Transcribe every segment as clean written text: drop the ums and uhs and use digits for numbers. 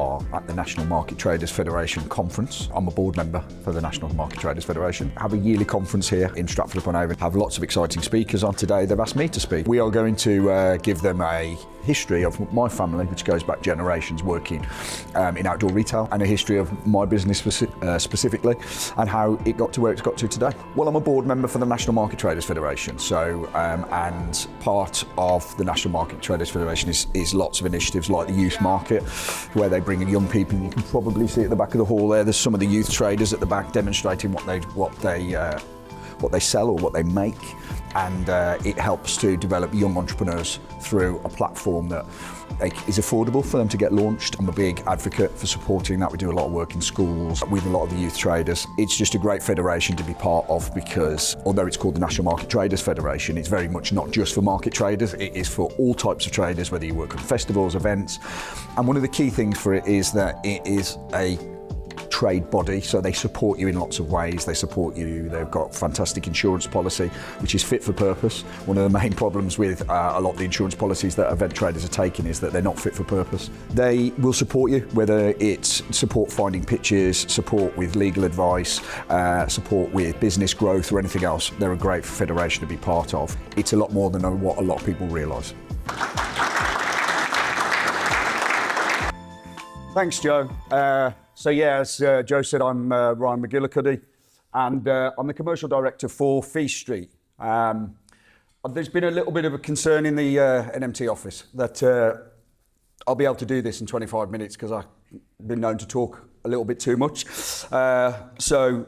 are at the National Market Traders Federation conference. I'm a board member for the National Market Traders Federation. Have a yearly conference here in Stratford-upon-Avon. Have lots of exciting speakers on today. They've asked me to speak. We are going to give them a history of my family, which goes back generations working in outdoor retail, and a history of my business specifically, and how it got to where it's got to today. Well, I'm a board member for the National Market Traders Federation, so and part of the National Market Traders Federation is lots of initiatives like the youth market, where they bring in young people. You can probably see at the back of the hall there, there's some of the youth traders at the back demonstrating what they sell or what they make, and it helps to develop young entrepreneurs through a platform that is affordable for them to get launched. I'm a big advocate for supporting that. We do a lot of work in schools with a lot of the youth traders. It's just a great federation to be part of, because although it's called the National Market Traders Federation, it's very much not just for market traders. It is for all types of traders, whether you work on festivals, events. And one of the key things for it is that it is a trade body, so they support you in lots of ways. They support you, they've got fantastic insurance policy, which is fit for purpose. One of the main problems with a lot of the insurance policies that event traders are taking is that they're not fit for purpose. They will support you, whether it's support finding pitches, support with legal advice, support with business growth or anything else. They're a great federation to be part of. It's a lot more than what a lot of people realise. Thanks, Joe. So yeah, as Joe said, I'm Ryan McGillicuddy, and I'm the commercial director for Feast Streat. There's been a little bit of a concern in the NMT office that I'll be able to do this in 25 minutes because I've been known to talk a little bit too much. So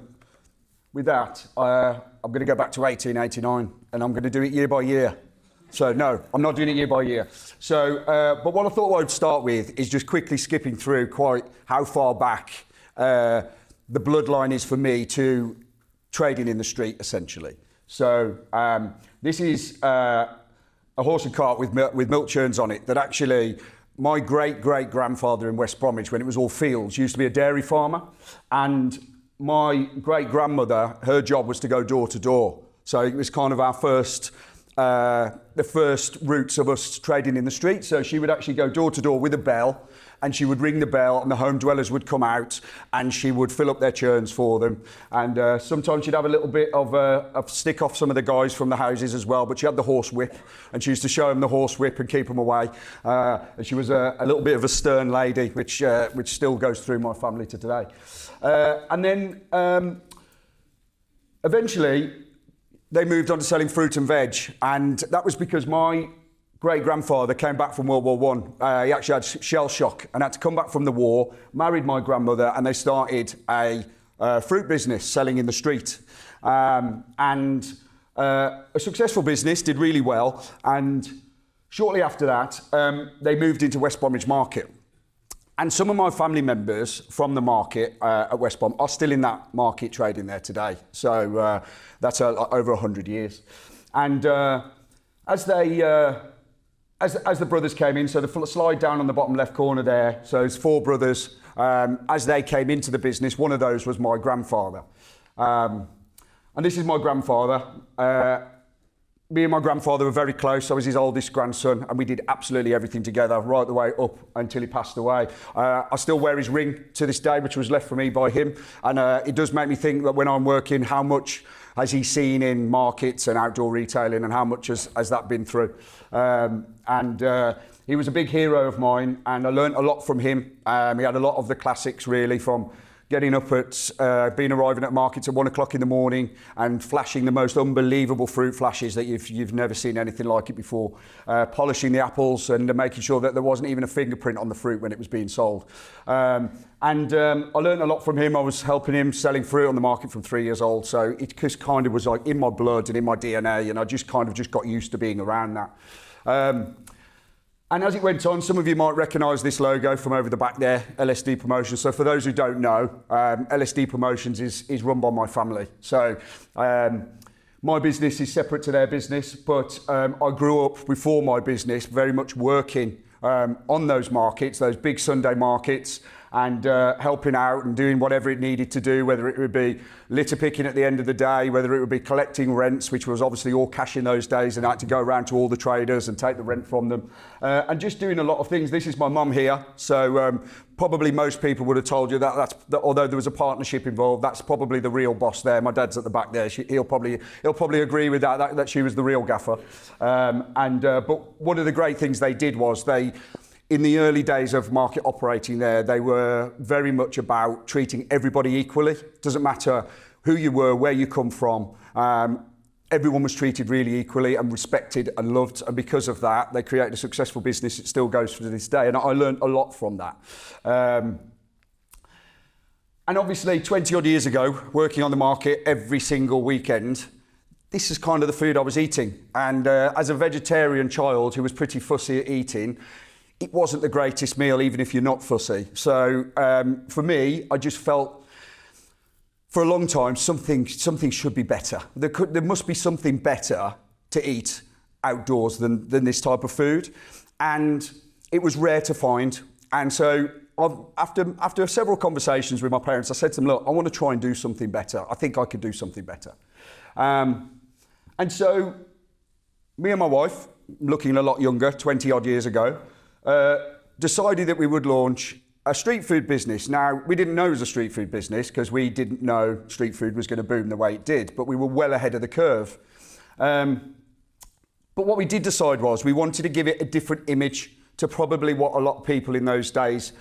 with that, I'm going to go back to 1889, and I'm going to do it year by year. So no, I'm not doing it year by year. So, but what I thought I'd start with is just quickly skipping through quite how far back the bloodline is for me to trading in the street, essentially. So this is a horse and cart with milk churns on it that actually my great-great-grandfather in West Bromwich, when it was all fields, used to be a dairy farmer. And my great-grandmother, her job was to go door to door. So it was kind of our first... the first roots of us trading in the street. So she would actually go door to door with a bell, and she would ring the bell, and the home dwellers would come out, and she would fill up their churns for them. And sometimes she'd have a little bit of a stick off some of the guys from the houses as well, but she had the horse whip, and she used to show them the horse whip and keep them away. And she was a little bit of a stern lady, which still goes through my family to today. And then eventually, they moved on to selling fruit and veg, and that was because my great-grandfather came back from World War I. He actually had shell shock and had to come back from the war, married my grandmother, and they started a fruit business selling in the street. And a successful business, did really well, and shortly after that, they moved into West Bromwich Market. And some of my family members from the market at West Brom are still in that market trading there today. So that's over 100 years. And as the brothers came in, so the slide down on the bottom left corner there, so there's 4 brothers. As they came into the business, one of those was my grandfather. And this is my grandfather. Me and my grandfather were very close. I was his oldest grandson, and we did absolutely everything together right the way up until he passed away. I still wear his ring to this day, which was left for me by him. And it does make me think that when I'm working, how much has he seen in markets and outdoor retailing, and how much has that been through? He was a big hero of mine, and I learned a lot from him. He had a lot of the classics, really, from getting up at, arriving at markets at 1 o'clock in the morning and flashing the most unbelievable fruit flashes that you've never seen anything like it before. Polishing the apples and making sure that there wasn't even a fingerprint on the fruit when it was being sold. I learned a lot from him. I was helping him selling fruit on the market from 3 years old. So it just kind of was like in my blood and in my DNA, and I just kind of got used to being around that. And as it went on, some of you might recognise this logo from over the back there, LSD Promotions. So for those who don't know, LSD Promotions is run by my family. So my business is separate to their business, but I grew up before my business very much working on those markets, those big Sunday markets, and helping out and doing whatever it needed to do, whether it would be litter picking at the end of the day, whether it would be collecting rents, which was obviously all cash in those days, and I had to go around to all the traders and take the rent from them, and just doing a lot of things. This is my mum here, so probably most people would have told you that although there was a partnership involved, that's probably the real boss there. My dad's at the back there. He'll probably agree with that she was the real gaffer. But one of the great things they did was in the early days of market operating there, they were very much about treating everybody equally. Doesn't matter who you were, where you come from. Everyone was treated really equally and respected and loved. And because of that, they created a successful business. It still goes to this day. And I learned a lot from that. And obviously 20 odd years ago, working on the market every single weekend, this is kind of the food I was eating. And as a vegetarian child who was pretty fussy at eating, it wasn't the greatest meal, even if you're not fussy. So for me, I just felt for a long time, something should be better. There must be something better to eat outdoors than this type of food. And it was rare to find. And so after several conversations with my parents, I said to them, look, I want to try and do something better. I think I could do something better. And so me and my wife, looking a lot younger, 20 odd years ago, decided that we would launch a street food business. Now, we didn't know it was a street food business because we didn't know street food was going to boom the way it did, but we were well ahead of the curve. But what we did decide was we wanted to give it a different image to probably what a lot of people in those days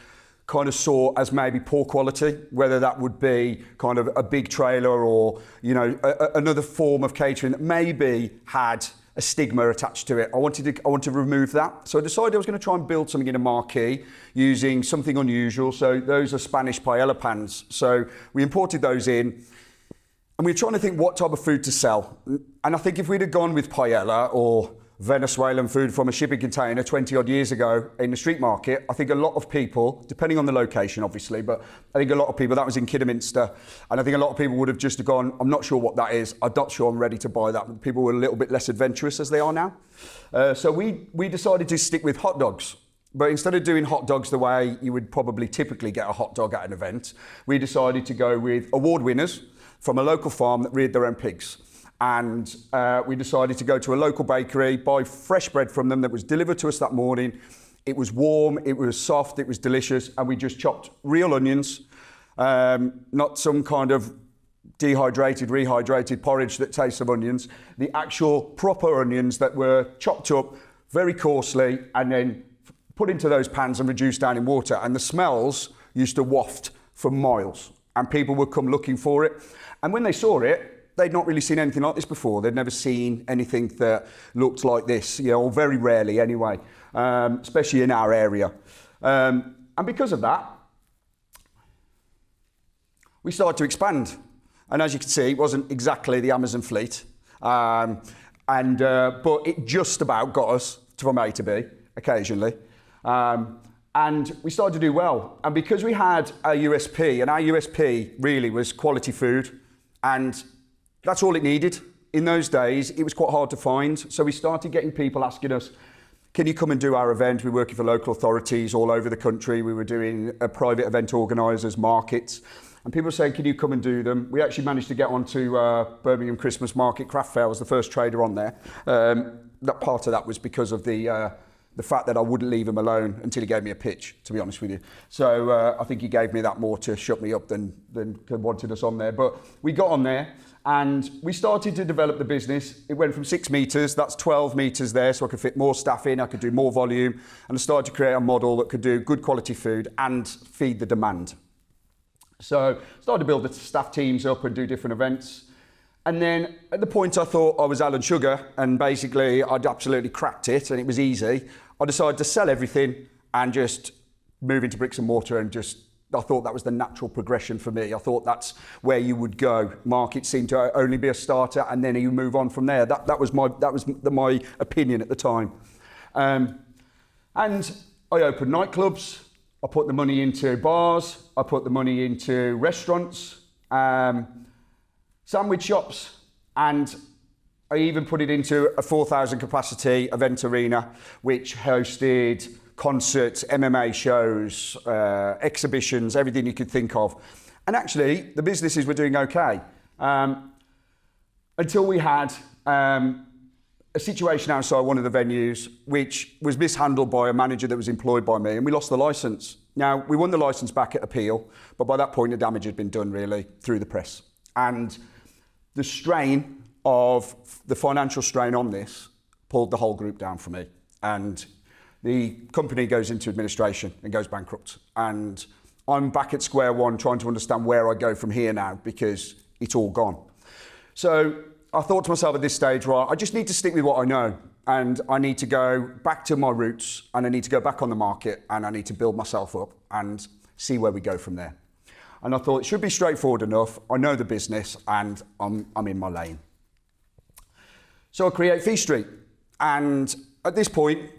kind of saw as maybe poor quality, whether that would be kind of a big trailer or, another form of catering that maybe had a stigma attached to it. I wanted to remove that. So I decided I was going to try and build something in a marquee using something unusual. So those are Spanish paella pans. So we imported those in and we were trying to think what type of food to sell. And I think if we'd have gone with paella or Venezuelan food from a shipping container 20 odd years ago in the street market, I think a lot of people, depending on the location obviously, but I think a lot of people, that was in Kidderminster, and I think a lot of people would have just gone, I'm not sure what that is, I'm not sure I'm ready to buy that. People were a little bit less adventurous as they are now. So we decided to stick with hot dogs. But instead of doing hot dogs the way you would probably typically get a hot dog at an event, we decided to go with award winners from a local farm that reared their own pigs. And we decided to go to a local bakery, buy fresh bread from them that was delivered to us that morning. It was warm, it was soft, it was delicious, and we just chopped real onions, not some kind of rehydrated porridge that tastes of onions, the actual proper onions that were chopped up very coarsely and then put into those pans and reduced down in water. And the smells used to waft for miles, and people would come looking for it. And when they saw it, they'd not really seen anything like this before. They'd never seen anything that looked like this, or very rarely anyway, especially in our area. And because of that, we started to expand. And as you can see, it wasn't exactly the Amazon fleet, but it just about got us from A to B occasionally. And we started to do well. And because we had a USP, and our USP really was quality food, and that's all it needed. In those days, it was quite hard to find. So we started getting people asking us, can you come and do our event? We were working for local authorities all over the country. We were doing private event organisers, markets. And people were saying, can you come and do them? We actually managed to get onto Birmingham Christmas Market Craft Fair. I was the first trader on there. That part of that was because of the fact that I wouldn't leave him alone until he gave me a pitch, to be honest with you. So I think he gave me that more to shut me up than wanted us on there. But we got on there. And we started to develop the business. It went from 6 metres, that's 12 metres there, so I could fit more staff in, I could do more volume, and I started to create a model that could do good quality food and feed the demand. So I started to build the staff teams up and do different events. And then at the point I thought I was Alan Sugar, and basically I'd absolutely cracked it and it was easy, I decided to sell everything and just move into bricks and mortar and I thought that was the natural progression for me. I thought that's where you would go. Market seemed to only be a starter, and then you move on from there. That was my opinion at the time. And I opened nightclubs. I put the money into bars. I put the money into restaurants, sandwich shops, and I even put it into a 4,000 capacity event arena, which hosted concerts, MMA shows, exhibitions, everything you could think of. And actually, the businesses were doing okay. Until we had a situation outside one of the venues which was mishandled by a manager that was employed by me, and we lost the licence. Now, we won the licence back at appeal, but by that point the damage had been done really through the press. And the strain of the financial strain on this pulled the whole group down for me. And the company goes into administration and goes bankrupt. And I'm back at square one trying to understand where I go from here now because it's all gone. So I thought to myself at this stage, right, I just need to stick with what I know, and I need to go back to my roots, and I need to go back on the market, and I need to build myself up and see where we go from there. And I thought it should be straightforward enough. I know the business and I'm in my lane. So I create Feast Streat, and at this point,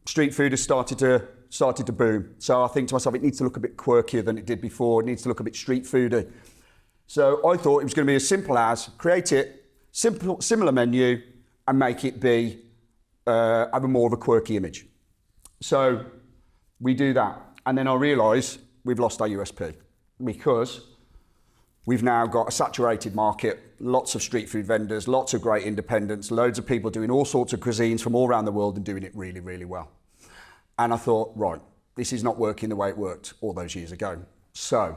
street food has started to boom. So I think to myself, it needs to look a bit quirkier than it did before. It needs to look a bit street foody. So I thought it was going to be as simple as create it, similar menu, and make it be have a more of a quirky image. So we do that, and then I realise we've lost our USP because we've now got a saturated market, lots of street food vendors, lots of great independents, loads of people doing all sorts of cuisines from all around the world and doing it really, really well. And I thought, right, this is not working the way it worked all those years ago. So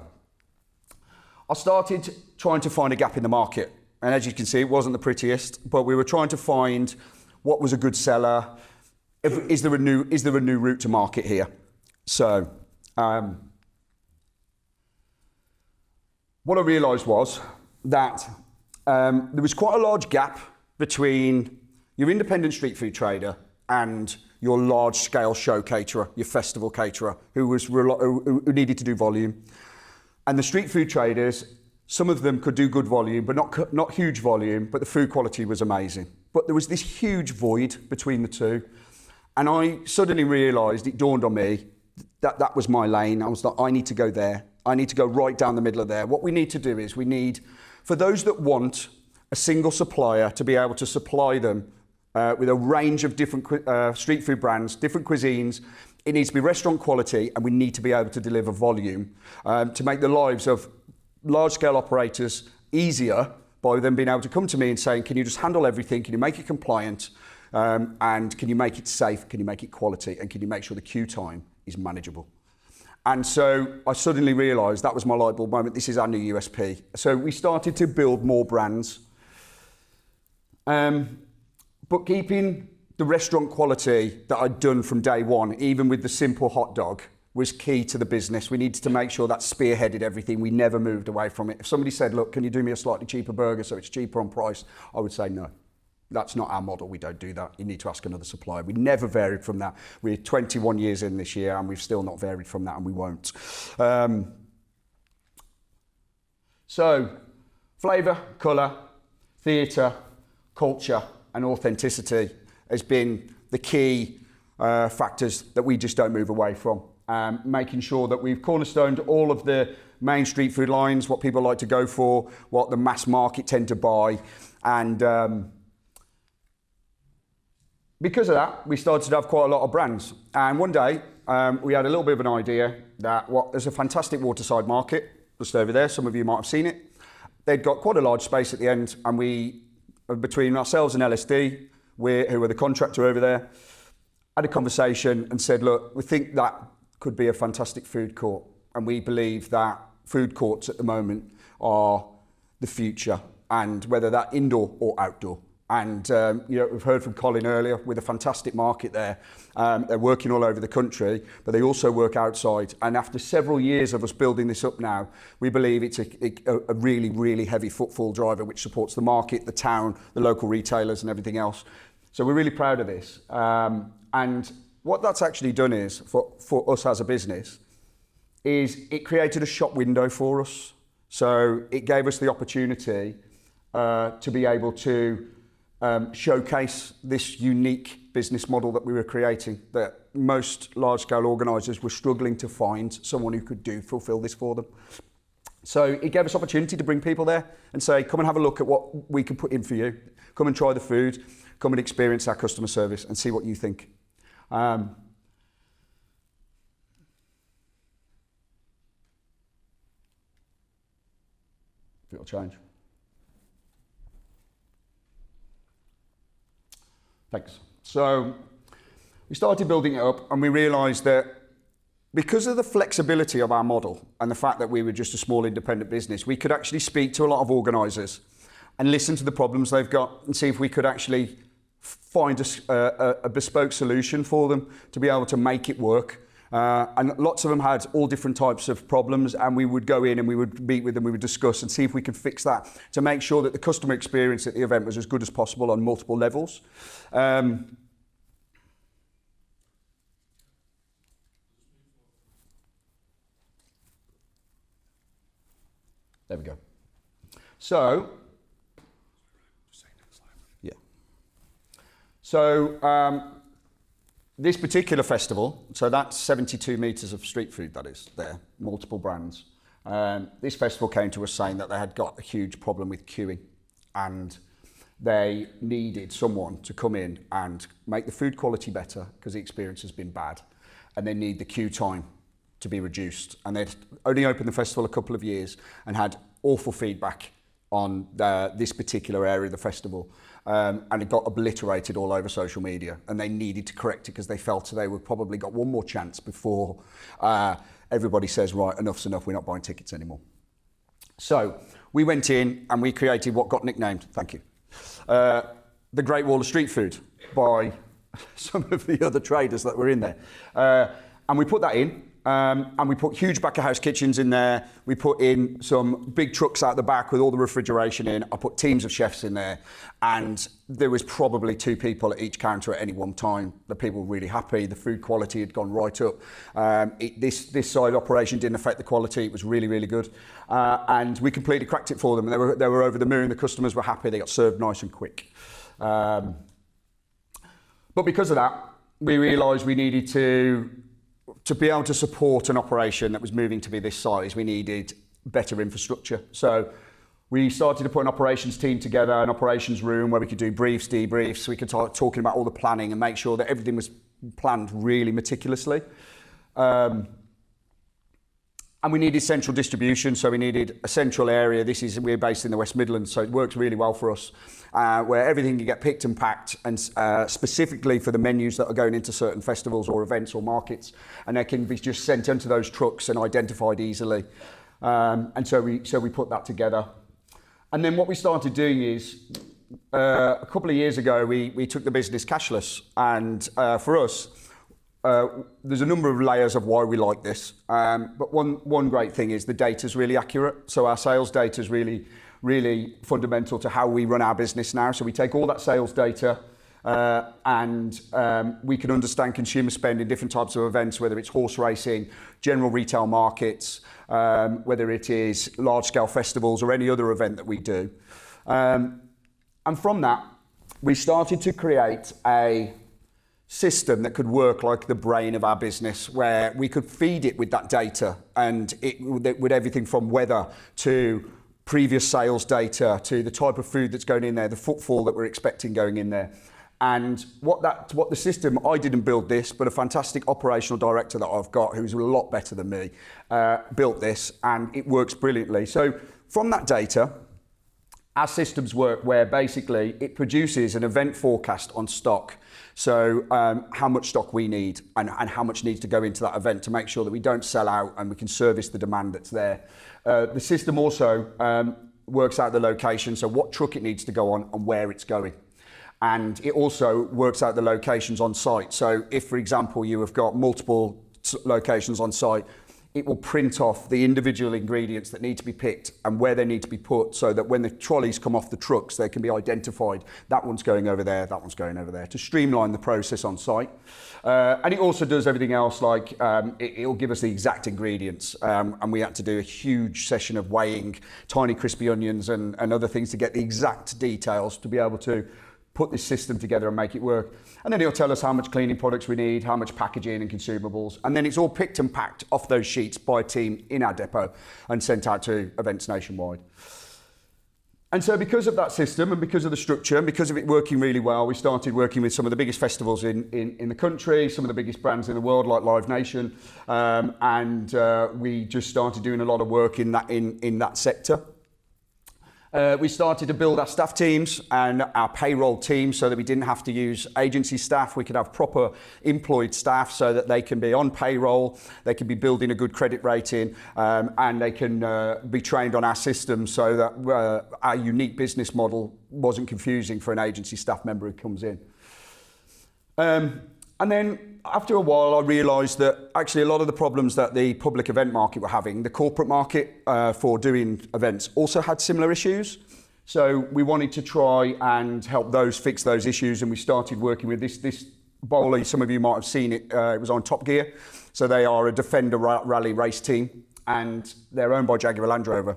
I started trying to find a gap in the market. And as you can see, it wasn't the prettiest, but we were trying to find what was a good seller. Is there a new route to market here? So what I realised was that there was quite a large gap between your independent street food trader and your large-scale show caterer, your festival caterer, who needed to do volume. And the street food traders, some of them could do good volume, but not huge volume, but the food quality was amazing. But there was this huge void between the two. And I suddenly realised, it dawned on me, that that was my lane. I was like, I need to go there. I need to go right down the middle of there. What we need to do is for those that want a single supplier to be able to supply them with a range of different street food brands, different cuisines, it needs to be restaurant quality, and we need to be able to deliver volume to make the lives of large-scale operators easier by them being able to come to me and saying, can you just handle everything? Can you make it compliant? And can you make it safe? Can you make it quality? And can you make sure the queue time is manageable? And so I suddenly realised that was my light bulb moment. This is our new USP. So we started to build more brands, but keeping the restaurant quality that I'd done from day one, even with the simple hot dog, was key to the business. We needed to make sure that spearheaded everything. We never moved away from it. If somebody said, look, can you do me a slightly cheaper burger so it's cheaper on price? I would say no. That's not our model. We don't do that. You need to ask another supplier. We never varied from that. We're 21 years in this year and we've still not varied from that, and we won't. So, flavour, colour, theatre, culture and authenticity has been the key factors that we just don't move away from. Making sure that we've cornerstoned all of the main street food lines, what people like to go for, what the mass market tend to buy, and because of that, we started to have quite a lot of brands. And one day, we had a little bit of an idea that there's a fantastic waterside market just over there. Some of you might have seen it. They'd got quite a large space at the end, and we, between ourselves and LSD, who were the contractor over there, had a conversation and said, look, we think that could be a fantastic food court. And we believe that food courts at the moment are the future, and whether that indoor or outdoor. And we've heard from Colin earlier with a fantastic market there. They're working all over the country, but they also work outside. And after several years of us building this up now, we believe it's a really, really heavy footfall driver which supports the market, the town, the local retailers and everything else. So we're really proud of this. And what that's actually done is, for us as a business, is it created a shop window for us. So it gave us the opportunity to be able to showcase this unique business model that we were creating, that most large-scale organisers were struggling to find someone who could fulfil this for them. So it gave us opportunity to bring people there and say, come and have a look at what we can put in for you. Come and try the food, come and experience our customer service and see what you think. If it'll change. Thanks. So we started building it up and we realised that because of the flexibility of our model and the fact that we were just a small independent business, we could actually speak to a lot of organisers and listen to the problems they've got and see if we could actually find a bespoke solution for them to be able to make it work. And lots of them had all different types of problems, and we would go in and we would meet with them, we would discuss and see if we could fix that to make sure that the customer experience at the event was as good as possible on multiple levels. There we go. So, yeah. So, this particular festival, so that's 72 metres of street food, that is, there, multiple brands. This festival came to us saying that they had got a huge problem with queuing and they needed someone to come in and make the food quality better because the experience has been bad, and they need the queue time to be reduced. And they'd only opened the festival a couple of years and had awful feedback on this particular area of the festival, and it got obliterated all over social media, and they needed to correct it because they felt they would probably got one more chance before everybody says, right, enough's enough, we're not buying tickets anymore. So we went in and we created what got nicknamed, thank you, the Great Wall of Street Food by some of the other traders that were in there. And we put that in. And we put huge back-of-house kitchens in there. We put in some big trucks out the back with all the refrigeration in. I put teams of chefs in there. And there was probably 2 people at each counter at any one time. The people were really happy. The food quality had gone right up. This side operation didn't affect the quality. It was really, really good. And we completely cracked it for them. They were over the moon. The customers were happy. They got served nice and quick. But because of that, we realised we needed to be able to support an operation that was moving to be this size, we needed better infrastructure. So we started to put an operations team together, an operations room where we could do briefs, debriefs. We could start talking about all the planning and make sure that everything was planned really meticulously. And we needed central distribution, so we needed a central area. We're based in the West Midlands, so it works really well for us, where everything can get picked and packed, and specifically for the menus that are going into certain festivals or events or markets, and they can be just sent into those trucks and identified easily. And so we put that together. And then what we started doing is, a couple of years ago, we took the business cashless, and for us, there's a number of layers of why we like this, but one great thing is the data's really accurate. So our sales data is really, really fundamental to how we run our business now. So we take all that sales data and we can understand consumer spend in different types of events, whether it's horse racing, general retail markets, whether it is large-scale festivals or any other event that we do. And from that, we started to create a system that could work like the brain of our business, where we could feed it with that data, and with everything from weather to previous sales data to the type of food that's going in there, the footfall that we're expecting going in there. And what the system, I didn't build this, but a fantastic operational director that I've got, who's a lot better than me, built this, and it works brilliantly. So from that data, our systems work where basically it produces an event forecast on stock. So how much stock we need and how much needs to go into that event to make sure that we don't sell out and we can service the demand that's there. The system also works out the location, so what truck it needs to go on and where it's going. And it also works out the locations on site. So if, for example, you have got multiple locations on site, it will print off the individual ingredients that need to be picked and where they need to be put, so that when the trolleys come off the trucks, they can be identified. That one's going over there, that one's going over there, to streamline the process on site. And it also does everything else, like it'll give us the exact ingredients. And we had to do a huge session of weighing tiny crispy onions and other things to get the exact details to be able to put this system together and make it work. And then it'll tell us how much cleaning products we need, how much packaging and consumables. And then it's all picked and packed off those sheets by a team in our depot and sent out to events nationwide. And so because of that system and because of the structure and because of it working really well, we started working with some of the biggest festivals in the country, some of the biggest brands in the world like Live Nation. And we just started doing a lot of work in that sector. We started to build our staff teams and our payroll team so that we didn't have to use agency staff. We could have proper employed staff so that they can be on payroll, they can be building a good credit rating, and they can be trained on our system so that our unique business model wasn't confusing for an agency staff member who comes in. And then after a while, I realised that actually a lot of the problems that the public event market were having, the corporate market for doing events also had similar issues. So we wanted to try and help those fix those issues, and we started working with this bowler. Some of you might have seen it. It was on Top Gear. So they are a Defender rally race team, and they're owned by Jaguar Land Rover.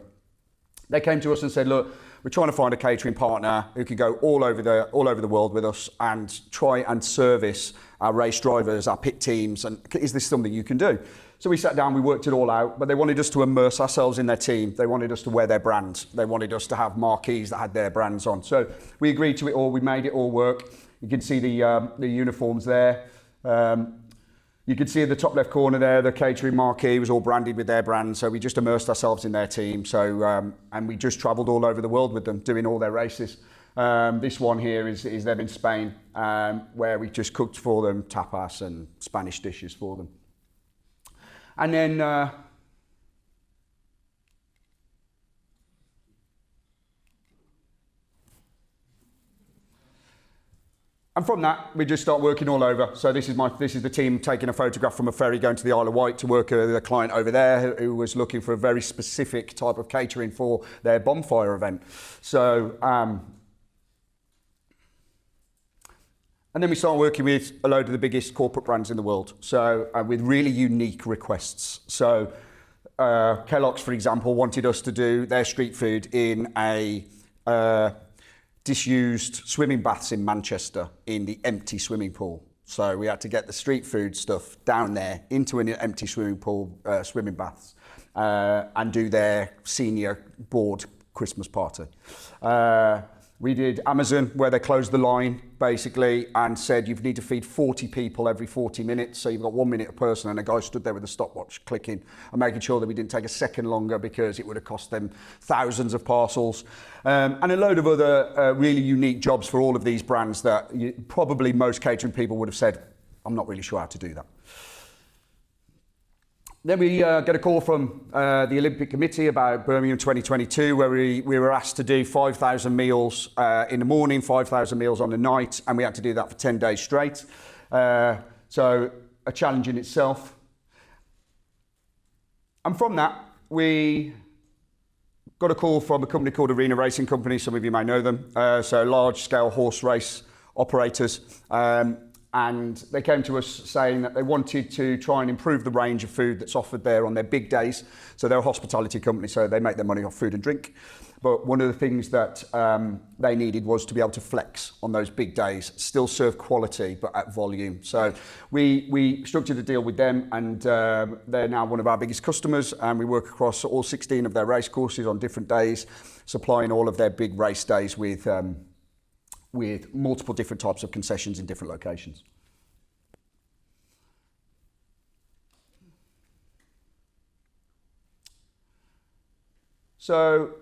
They came to us and said, look, we're trying to find a catering partner who can go all over the world with us and try and service our race drivers, our pit teams, and is this something you can do? So we sat down, we worked it all out, but they wanted us to immerse ourselves in their team. They wanted us to wear their brands. They wanted us to have marquees that had their brands on. So we agreed to it all, we made it all work. You can see the uniforms there. You can see in the top left corner there, the catering marquee was all branded with their brand. So we just immersed ourselves in their team. So, and we just travelled all over the world with them, doing all their races. This one here is them in Spain, where we just cooked for them tapas and Spanish dishes for them. And then, and from that, we just start working all over. So this is the team taking a photograph from a ferry going to the Isle of Wight to work with a client over there who was looking for a very specific type of catering for their bonfire event. So, and then we start working with a load of the biggest corporate brands in the world. So with really unique requests. So Kellogg's, for example, wanted us to do their street food in a disused swimming baths in Manchester in the empty swimming pool. So we had to get the street food stuff down there into an empty swimming pool, swimming baths, and do their senior board Christmas party. We did Amazon, where they closed the line basically and said you need to feed 40 people every 40 minutes. So you've got 1 minute a person, and a guy stood there with a stopwatch clicking and making sure that we didn't take a second longer because it would have cost them thousands of parcels. And a load of other really unique jobs for all of these brands that probably most catering people would have said, I'm not really sure how to do that. Then we get a call from the Olympic Committee about Birmingham 2022, where we were asked to do 5,000 meals in the morning, 5,000 meals on the night, and we had to do that for 10 days straight. So a challenge in itself. And from that, we got a call from a company called Arena Racing Company. Some of you may know them. So large-scale horse race operators. And they came to us saying that they wanted to try and improve the range of food that's offered there on their big days. So they're a hospitality company, so they make their money off food and drink. But one of the things that they needed was to be able to flex on those big days, still serve quality, but at volume. So we structured a deal with them, and they're now one of our biggest customers, and we work across all 16 of their race courses on different days, supplying all of their big race days with multiple different types of concessions in different locations. So,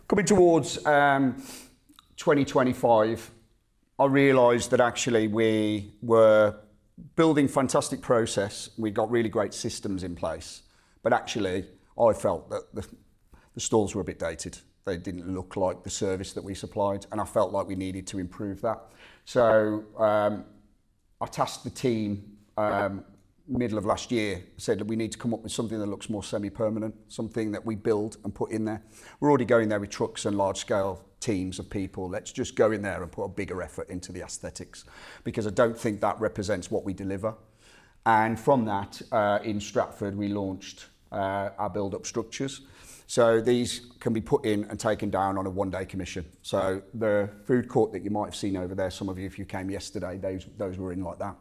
coming towards 2025, I realised that actually we were building fantastic process. We got really great systems in place, but actually I felt that the stalls were a bit dated. They didn't look like the service that we supplied, and I felt like we needed to improve that. So I tasked the team middle of last year, said that we need to come up with something that looks more semi-permanent, something that we build and put in there. We're already going there with trucks and large-scale teams of people. Let's just go in there and put a bigger effort into the aesthetics, because I don't think that represents what we deliver. And from that, in Stratford, we launched our build-up structures. So these can be put in and taken down on a one-day commission. So the food court that you might have seen over there, some of you, if you came yesterday, those were in like that.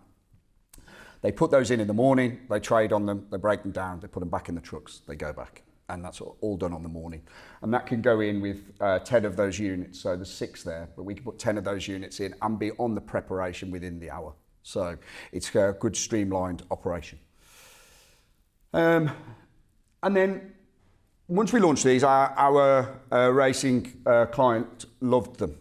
They put those in the morning, they trade on them, they break them down, they put them back in the trucks, they go back. And that's all done on the morning. And that can go in with 10 of those units. So there's 6 there, but we can put 10 of those units in and be on the preparation within the hour. So it's a good streamlined operation. And then Once we launched these, our racing client loved them,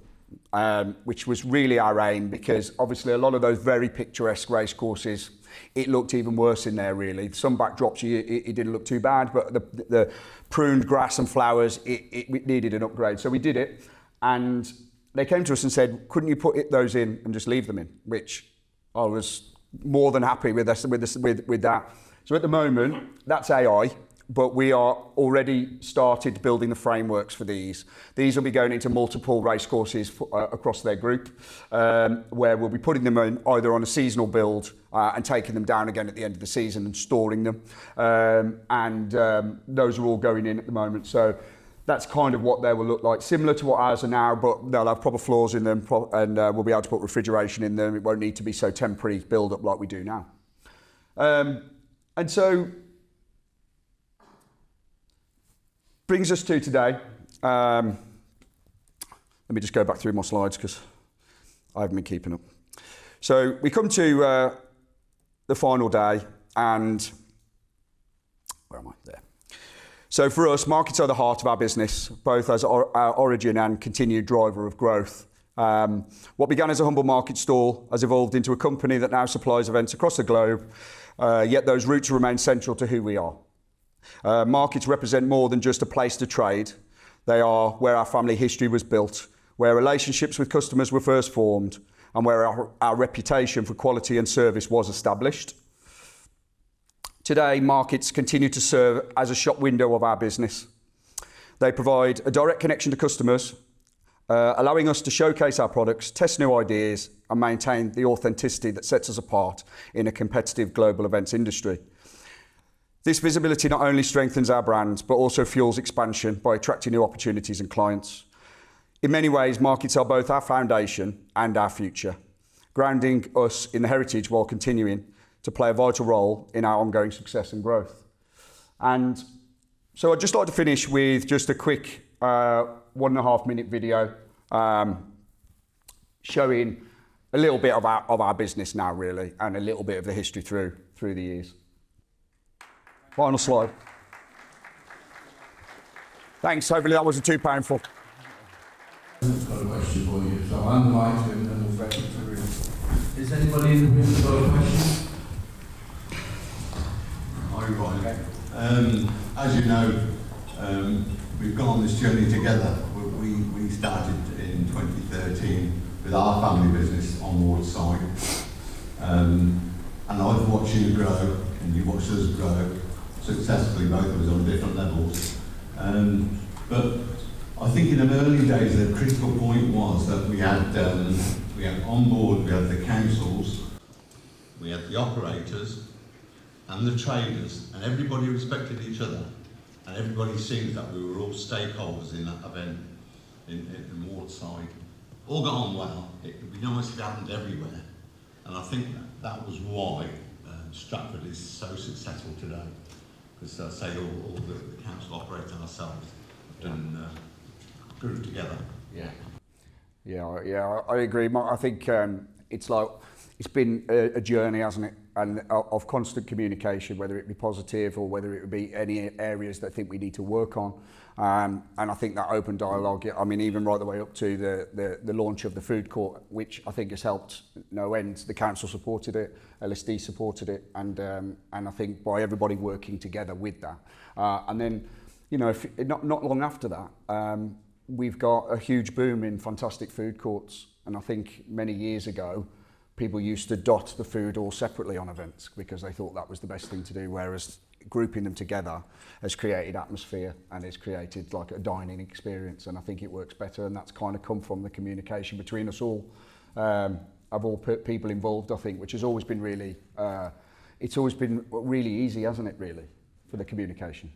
which was really our aim, because obviously a lot of those very picturesque race courses, it looked even worse in there really. Some backdrops, it didn't look too bad, but the pruned grass and flowers, it needed an upgrade. So we did it, and they came to us and said, couldn't you put those in and just leave them in? Which I was more than happy with that. So at the moment, that's AI, but we are already started building the frameworks for these. These will be going into multiple race courses across their group, where we'll be putting them in either on a seasonal build and taking them down again at the end of the season and storing them. Those are all going in at the moment. So that's kind of what they will look like, similar to what ours are now, but they'll have proper floors in them, and we'll be able to put refrigeration in them. It won't need to be so temporary build up like we do now. And so brings us to today. Let me just go back through my slides because I haven't been keeping up. So we come to the final day, and where am I? There. So for us, markets are the heart of our business, both as our origin and continued driver of growth. What began as a humble market stall has evolved into a company that now supplies events across the globe, yet those roots remain central to who we are. Markets represent more than just a place to trade. They are where our family history was built, where relationships with customers were first formed, and where our reputation for quality and service was established. Today, markets continue to serve as a shop window of our business. They provide a direct connection to customers, allowing us to showcase our products, test new ideas, and maintain the authenticity that sets us apart in a competitive global events industry. This visibility not only strengthens our brand, but also fuels expansion by attracting new opportunities and clients. In many ways, markets are both our foundation and our future, grounding us in the heritage while continuing to play a vital role in our ongoing success and growth. And so I'd just like to finish with just a quick 1.5 minute video showing a little bit of our business now really, and a little bit of the history through the years. Final slide. Thanks, hopefully that wasn't too painful. I've got a question for you, so I'll hand the mic to him and then we'll break it for the room. Is anybody in the room got a question? Hi, Ryan. As you know, we've gone on this journey together. We started in 2013 with our family business on Ward's side. And I've watched you grow, and you watched us grow successfully, both of us on different levels. But I think in the early days, the critical point was that we had on board, we had the councils, we had the operators, and the traders, and everybody respected each other, and everybody seemed that we were all stakeholders in that event, in Ward's side. All got on well. It would be nice if it happened everywhere, and I think that was why Stratford is so successful today, because I say all the council operators and ourselves have done grew together. Yeah, I agree. I think it's been a journey, hasn't it? And of constant communication, whether it be positive or whether it would be any areas that I think we need to work on. And I think that open dialogue, I mean, even right the way up to the launch of the food court, which I think has helped no end. The council supported it, LSD supported it, and I think by everybody working together with that. And then, you know, not long after that, we've got a huge boom in fantastic food courts. And I think many years ago, people used to dot the food all separately on events because they thought that was the best thing to do, whereas grouping them together has created atmosphere and has created like a dining experience, and I think it works better, and that's kind of come from the communication between us all, of all people involved, I think, which has always been really, it's always been really easy, hasn't it, really, for the communication.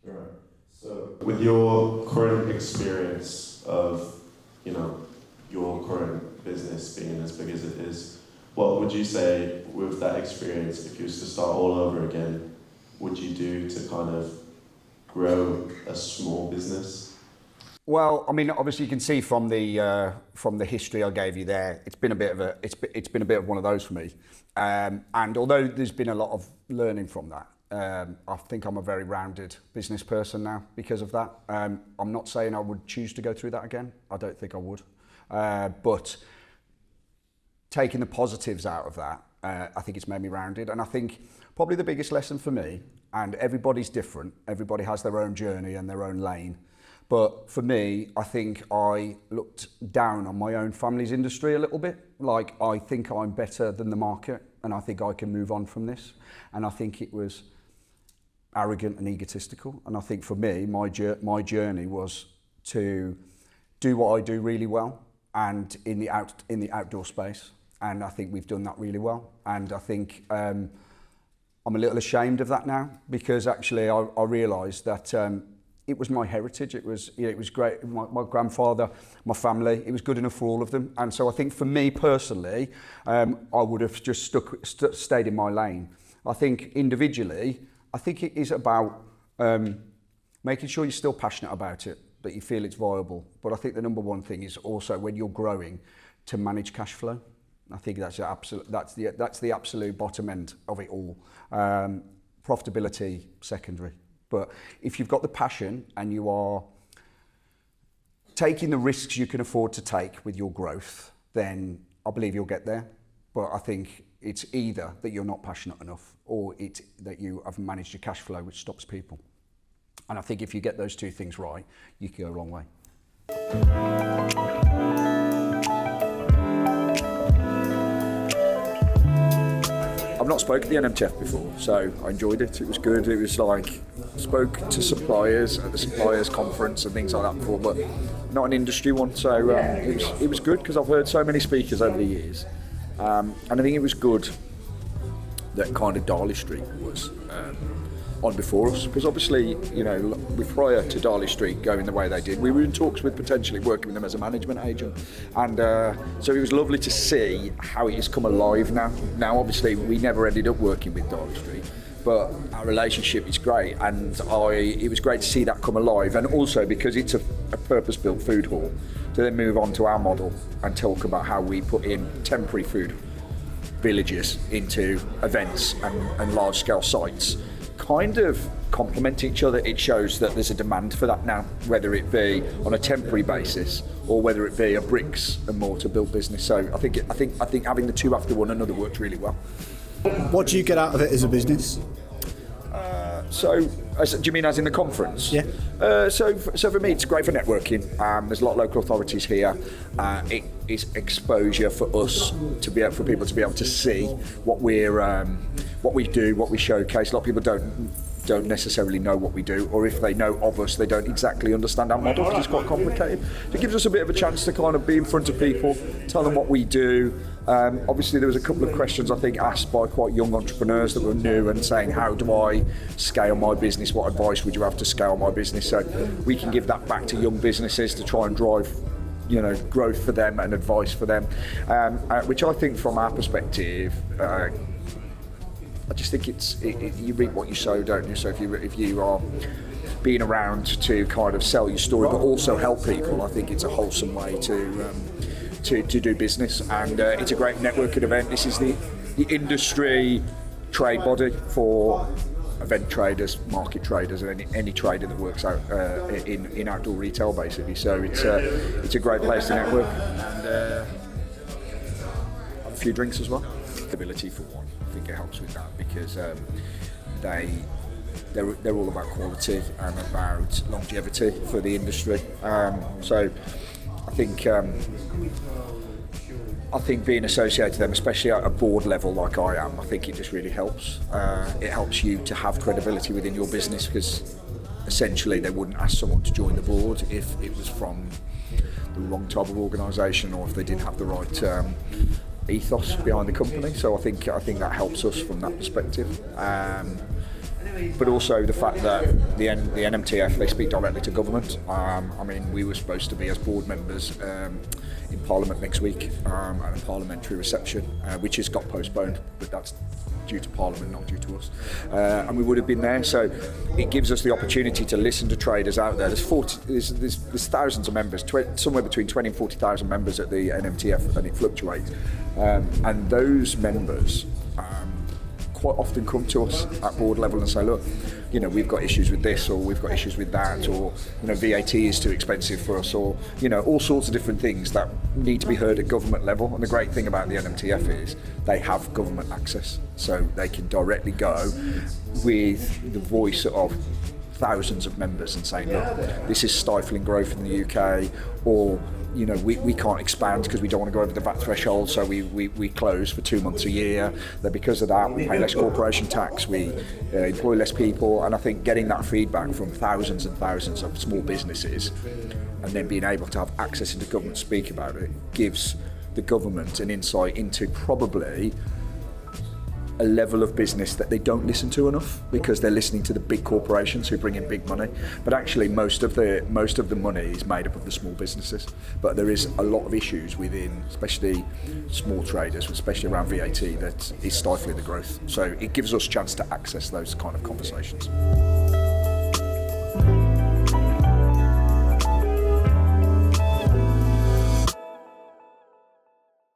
Right. So with your current experience of, you know, your current business being as big as it is, what would you say with that experience, if you was to start all over again, would you do to kind of grow a small business? Well, I mean, obviously you can see from the history I gave you there, it's been a bit of one of those for me. And although there's been a lot of learning from that, I think I'm a very rounded business person now because of that. I'm not saying I would choose to go through that again. I don't think I would. But taking the positives out of that, I think it's made me rounded. And I think probably the biggest lesson for me, and everybody's different, everybody has their own journey and their own lane. But for me, I think I looked down on my own family's industry a little bit. Like, I think I'm better than the market and I think I can move on from this. And I think it was arrogant and egotistical. And I think for me, my journey was to do what I do really well and in the outdoor space. And I think we've done that really well. And I think I'm a little ashamed of that now, because actually I realised that it was my heritage. It was great. My grandfather, my family, it was good enough for all of them. And so I think for me personally, I would have just stayed in my lane. I think individually, I think it is about making sure you're still passionate about it, that you feel it's viable. But I think the number one thing is also, when you're growing, to manage cash flow. I think that's the absolute bottom end of it all. Profitability secondary. But if you've got the passion and you are taking the risks you can afford to take with your growth, then I believe you'll get there. But I think it's either that you're not passionate enough, or that you have managed your cash flow, which stops people. And I think if you get those two things right, you can go a long way. I've not spoken at the NMTF before, so I enjoyed it. It was good. It was like, spoke to suppliers at the suppliers conference and things like that before, but not an industry one. So it was good, because I've heard so many speakers over the years, and I think it was good that kind of Darley Street was on before us, because obviously, you know, prior to Darley Street going the way they did, we were in talks with potentially working with them as a management agent, and so it was lovely to see how it has come alive now. Now obviously we never ended up working with Darley Street, but our relationship is great, and it was great to see that come alive, and also because it's a purpose-built food hall, to then move on to our model and talk about how we put in temporary food villages into events and large-scale sites, kind of complement each other. It shows that there's a demand for that now, whether it be on a temporary basis or whether it be a bricks and mortar built business. So I think having the two after one another worked really well. What do you get out of it as a business? Do you mean as in the conference? Yeah. So for me, it's great for networking. There's a lot of local authorities here. It is exposure for us for people to be able to see what we do, what we showcase. A lot of people don't necessarily know what we do, or if they know of us, they don't exactly understand our model, because it's quite complicated. So it gives us a bit of a chance to kind of be in front of people, tell them what we do. Obviously there was a couple of questions I think asked by quite young entrepreneurs that were new and saying, how do I scale my business? What advice would you have to scale my business? So we can give that back to young businesses to try and drive, you know, growth for them and advice for them, which I think from our perspective, I just think you reap what you sow, don't you? So if you are being around to kind of sell your story but also help people, I think it's a wholesome way to do business, and it's a great networking event. This is the industry trade body for event traders, market traders, and any trader that works out in outdoor retail, basically. So it's a great place to network and have a few drinks as well. Ability for one, I think it helps with that, because they're all about quality and about longevity for the industry. So I think being associated with them, especially at a board level like I am, I think it just really helps. It helps you to have credibility within your business, because essentially they wouldn't ask someone to join the board if it was from the wrong type of organisation, or if they didn't have the right ethos behind the company. So I think that helps us from that perspective. But also the fact that the NMTF, they speak directly to government. I mean, we were supposed to be as board members in Parliament next week at a parliamentary reception, which has got postponed, but that's due to Parliament, not due to us. And we would have been there, so it gives us the opportunity to listen to traders out there. There's thousands of members, somewhere between 20 and 40,000 members at the NMTF, and it fluctuates. And those members quite often come to us at board level and say, look, you know, we've got issues with this, or we've got issues with that, or, you know, VAT is too expensive for us, or, you know, all sorts of different things that need to be heard at government level. And the great thing about the NMTF is they have government access, so they can directly go with the voice of thousands of members and saying, look, this is stifling growth in the UK, or, you know, we can't expand because we don't want to go over the VAT threshold, so we close for 2 months a year. That because of that, we pay less corporation tax, we employ less people. And I think getting that feedback from thousands and thousands of small businesses, and then being able to have access into government to speak about it, gives the government an insight into probably a level of business that they don't listen to enough, because they're listening to the big corporations who bring in big money. But actually most of the money is made up of the small businesses. But there is a lot of issues within, especially small traders, especially around VAT, that is stifling the growth. So it gives us a chance to access those kind of conversations.